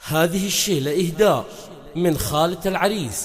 هذه الشيلة إهداء من خالة العريس.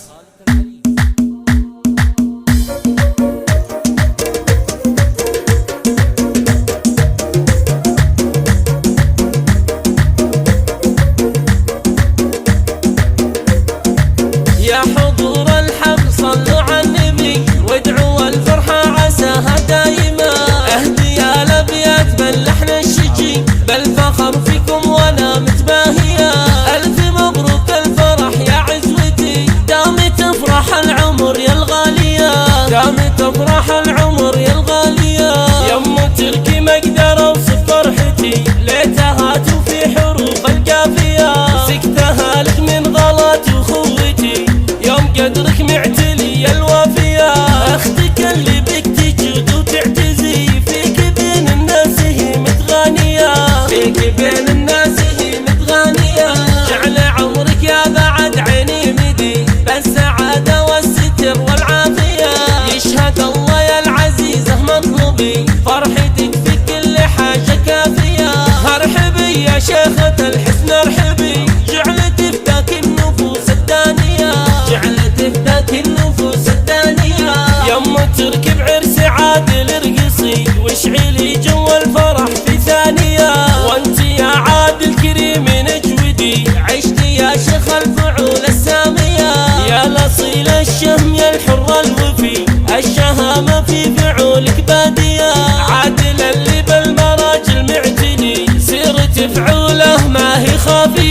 يا حضور الحفل صلوا على النبي وادعوا الفرحة عساها دايما. اهدي يا الابيات باللحن الشجي بالفخر فيكم وانا متباهية. الف مبروك الفرح يا عزوتي دام تفرح العمر يا الغالية، دام تفرح العمر يا الغالية. يم تركي ما اقدر اوصف فرحتي ليتها توفي حروف القافية. سكتها لك من غلط وخوتي يوم قدرك معتلي الوافية. اختك اللي بك تجود وتعتزي فيك بين الناس هي متغانية، فيك بين الناس هي متغانية. جعل عمرك يا بعد عيني مدي بالسعادة والستر والعافية. يشهد الله يا العزيزة مطلبي فرحتك في كل حاجة كافية. ارحبي يا شيخة الحسن ارحبي جعلت فداك النفوس الدانية، جعلت فداك النفوس الدانية. يم تركب عرس عادل ارقصي واشعلي جو الفرح في ثانية. وانت يا عادل كريم نجودي عشتي يا شيخ الفعول السامية. يا الاصيل الشهم يا الحر الوفي الشهامة في فعولك بادية. عادل اللي بالمراجل معتني سيرة فعوله ما هي خافية.